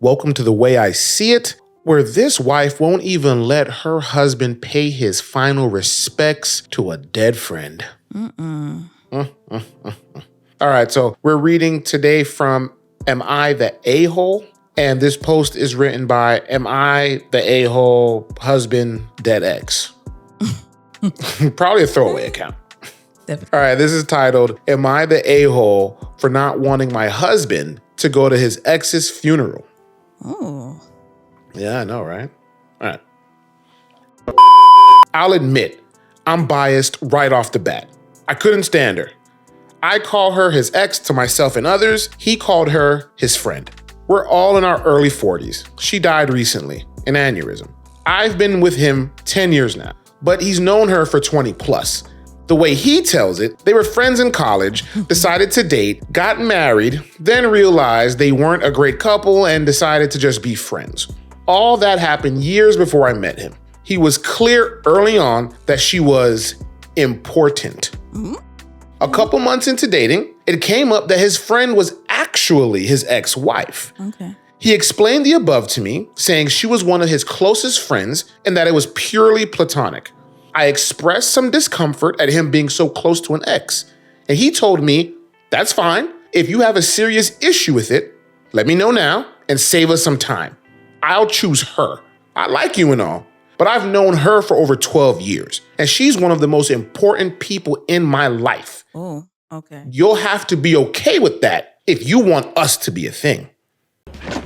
Welcome to The Way I See It, where this wife won't even let her husband pay his final respects to a dead friend. All right, so we're reading today from AmITheA Hole, and this post is written by AmITheA Hole husband dead ex. Probably a throwaway account. Definitely. All right, this is titled, Am I the A-hole for not wanting my husband to go to his ex's funeral? Oh. Yeah, I know, right? All right. I'll admit, I'm biased right off the bat. I couldn't stand her. I call her his ex to myself and others. He called her his friend. We're all in our early 40s. She died recently, an aneurysm. I've been with him 10 years now, but he's known her for 20 plus. The way he tells it, they were friends in college, decided to date, got married, then realized they weren't a great couple and decided to just be friends. All that happened years before I met him. He was clear early on that she was important. A couple months into dating, it came up that his friend was actually his ex-wife. Okay. He explained the above to me, saying she was one of his closest friends and that it was purely platonic. I expressed some discomfort at him being so close to an ex, and he told me, that's fine. If you have a serious issue with it, let me know now and save us some time. I'll choose her. I like you and all, but I've known her for over 12 years, and she's one of the most important people in my life. Oh, okay. You'll have to be okay with that if you want us to be a thing.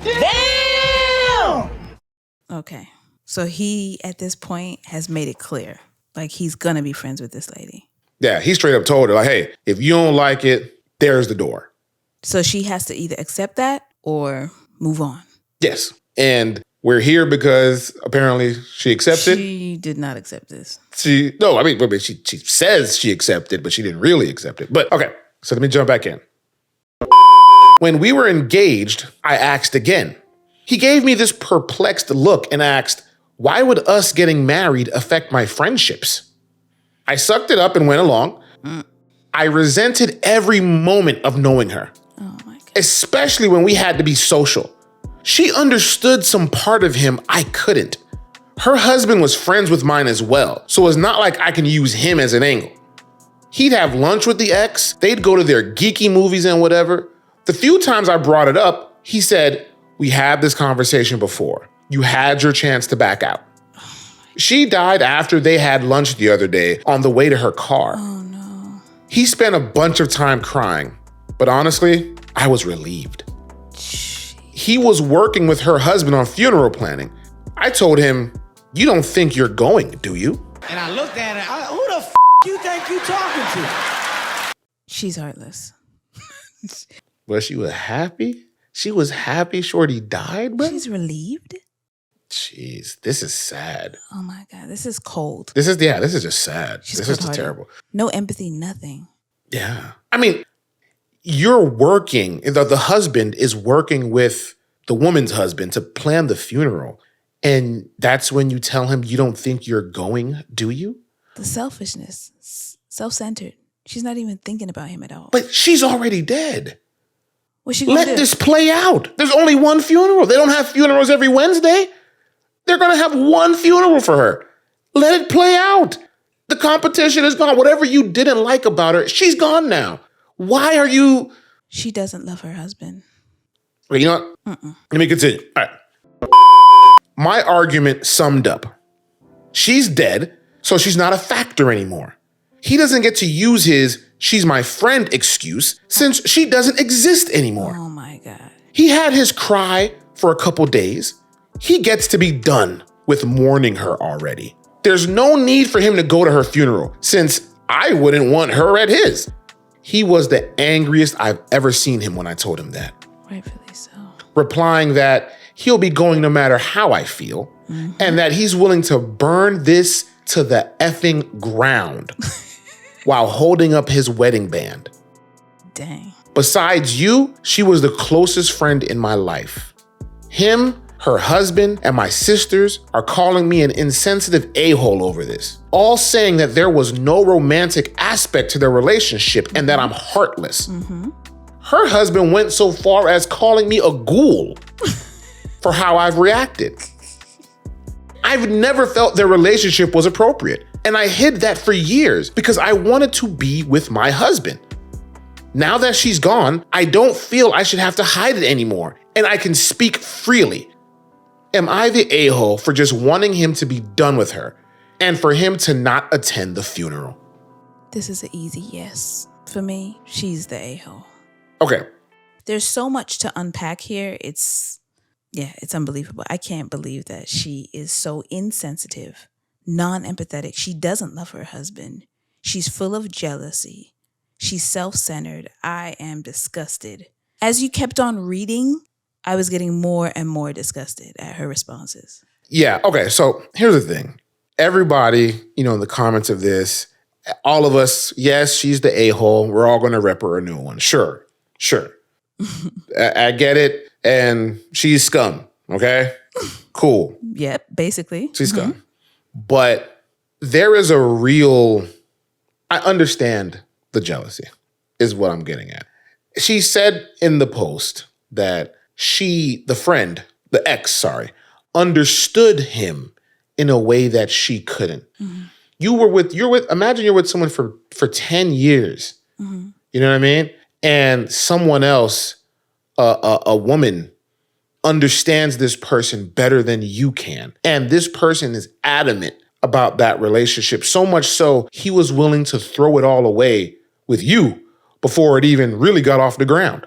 Damn! Okay. So he, at this point, has made it clear. Like, he's gonna be friends with this lady. Yeah, he straight up told her, like, hey, if you don't like it, there's the door. So she has to either accept that or move on. Yes. And we're here because apparently she accepted. She did not accept this. She says she accepted, but she didn't really accept it. But okay, so let me jump back in. When we were engaged, I asked again. He gave me this perplexed look and asked, why would us getting married affect my friendships? I sucked it up and went along. I resented every moment of knowing her, Oh my God. especially when we had to be social. She understood some part of him I couldn't. Her husband was friends with mine as well, so it's not like I can use him as an angle. He'd have lunch with the ex, they'd go to their geeky movies and whatever. The few times I brought it up, he said, we had this conversation before. You had your chance to back out. She died after they had lunch the other day on the way to her car. Oh no. He spent a bunch of time crying, but honestly, I was relieved. He was working with her husband on funeral planning. I told him, you don't think you're going, do you? And I looked at her, who the f*** you think you talking to? She's heartless. Was she happy? She was happy Shorty died, bro? She's relieved? Jeez, this is sad. Oh my God, this is cold. This is just sad. She's This is just cold-hearted. terrible. No empathy, nothing. Yeah. I mean, you're working, the husband is working with the woman's husband to plan the funeral. And that's when you tell him you don't think you're going, do you? The selfishness, self-centered. She's not even thinking about him at all. But she's already dead. What's she gonna Let do? this play out. There's only one funeral. They don't have funerals every Wednesday. They're going to have one funeral for her. Let it play out. The competition is gone. Whatever you didn't like about her, she's gone now. Why are you... She doesn't love her husband. Wait, you know what? Let me continue. All right. My argument summed up. She's dead, so she's not a factor anymore. He doesn't get to use his she's my friend excuse since she doesn't exist anymore. Oh my God. He had his cry for a couple days. He gets to be done with mourning her already. There's no need for him to go to her funeral since I wouldn't want her at his. He was the angriest I've ever seen him when I told him that. Rightfully so. Replying that he'll be going no matter how I feel and that he's willing to burn this to the effing ground while holding up his wedding band. Dang. Besides you, she was the closest friend in my life. Him, her husband, and my sisters are calling me an insensitive a-hole over this, all saying that there was no romantic aspect to their relationship and that I'm heartless. Her husband went so far as calling me a ghoul. for how I've reacted. I've never felt their relationship was appropriate. And I hid that for years because I wanted to be with my husband. Now that she's gone, I don't feel I should have to hide it anymore. And I can speak freely. Am I the a-hole for just wanting him to be done with her and for him to not attend the funeral? This is an easy yes. For me, she's the a-hole. Okay. There's so much to unpack here. It's unbelievable. I can't believe that she is so insensitive, non-empathetic. She doesn't love her husband. She's full of jealousy. She's self-centered. I am disgusted. As you kept on reading, I was getting more and more disgusted at her responses. Yeah, okay, so here's the thing. Everybody, in the comments of this, all of us, yes, she's the a-hole. We're all going to rep her a new one. Sure. I get it. And she's scum, okay? Cool. Yep, basically. She's scum. But there is I understand the jealousy is what I'm getting at. She said in the post that the ex, understood him in a way that she couldn't. Mm-hmm. Imagine you're with someone for 10 years. Mm-hmm. You know what I mean? And someone else, a woman, understands this person better than you can. And this person is adamant about that relationship, so much so he was willing to throw it all away with you before it even really got off the ground.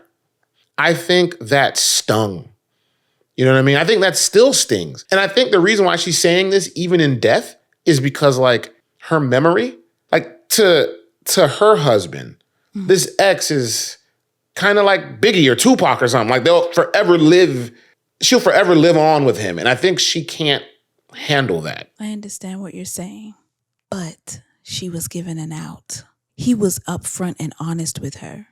I think that stung. You know what I mean? I think that still stings. And I think the reason why she's saying this, even in death, is because her memory, to her husband, this ex is kind of like Biggie or Tupac or something. She'll forever live on with him. And I think she can't handle that. I understand what you're saying, but she was given an out. He was upfront and honest with her.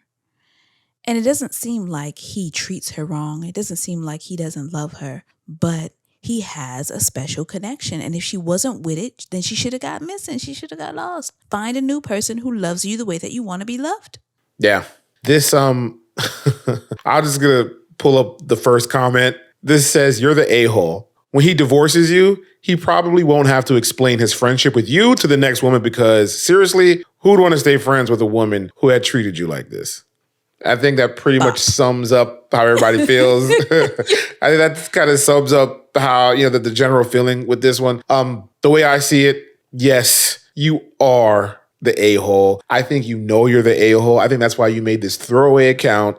And it doesn't seem like he treats her wrong. It doesn't seem like he doesn't love her, but he has a special connection. And if she wasn't with it, then she should have got missing. She should have got lost. Find a new person who loves you the way that you want to be loved. Yeah. This, I'm just going to pull up the first comment. This says, you're the a-hole. When he divorces you, he probably won't have to explain his friendship with you to the next woman because, seriously, who'd want to stay friends with a woman who had treated you like this? I think that pretty much sums up how everybody feels. I think that kind of sums up how, the general feeling with this one. The way I see it, yes, you are the a-hole. I think you're the a-hole. I think that's why you made this throwaway account.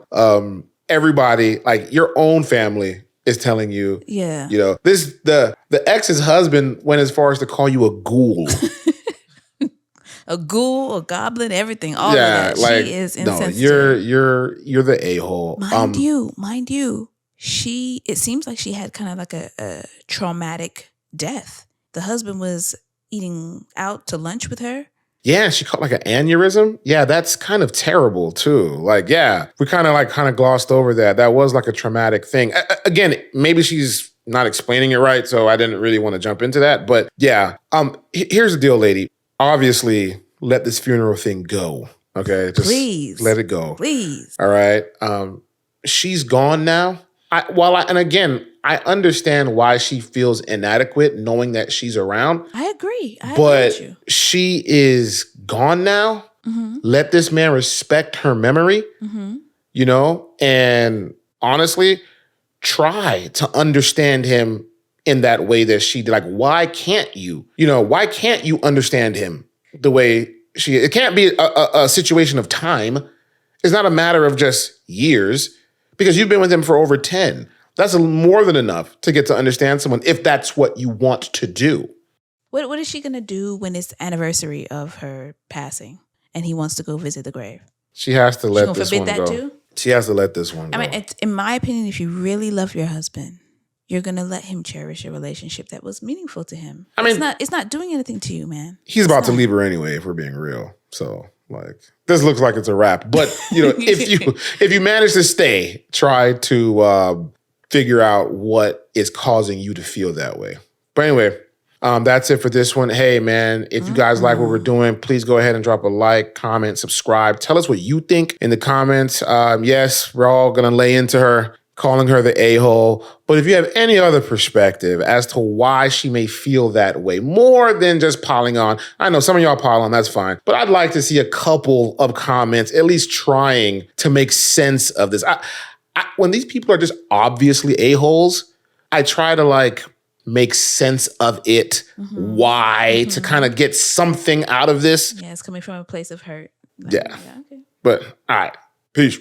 Everybody, your own family, is telling you, the ex's husband went as far as to call you a ghoul. A ghoul, a goblin, everything, all of that. She is insensitive. No, you're the a-hole. Mind you, it seems like she had kind of like a traumatic death. The husband was eating out to lunch with her. Yeah, she caught an aneurysm. Yeah, that's kind of terrible too. We kind of glossed over that. That was a traumatic thing. Again, maybe she's not explaining it right, so I didn't really want to jump into that. But yeah, here's the deal, lady. Obviously, let this funeral thing go. Okay, just please let it go. Please. All right. She's gone now. I understand why she feels inadequate knowing that she's around. I agree. I agree with you. She is gone now. Mm-hmm. Let this man respect her memory, and honestly, try to understand him in that way that she did. Why can't you? Why can't you understand him the way she is? It can't be a situation of time. It's not a matter of just years because you've been with him for over 10. That's more than enough to get to understand someone if that's what you want to do. What is she going to do when it's the anniversary of her passing and he wants to go visit the grave? She has to let this one go. She's going to forbid that too? She has to let this one go. In my opinion, if you really love your husband, you're going to let him cherish a relationship that was meaningful to him. It's not doing anything to you, man. He's about to leave her anyway, if we're being real. So, this looks like it's a wrap. But, if you manage to stay, try to figure out what is causing you to feel that way. But anyway, that's it for this one. Hey, man, if you guys like what we're doing, please go ahead and drop a like, comment, subscribe. Tell us what you think in the comments. Yes, we're all going to lay into her. calling her the a-hole. But if you have any other perspective as to why she may feel that way, more than just piling on, I know some of y'all pile on, that's fine. But I'd like to see a couple of comments at least trying to make sense of this. When these people are just obviously a-holes, I try to like make sense of it, why, to kind of get something out of this. Yeah, it's coming from a place of hurt. Like, Yeah. okay. But all right, peace.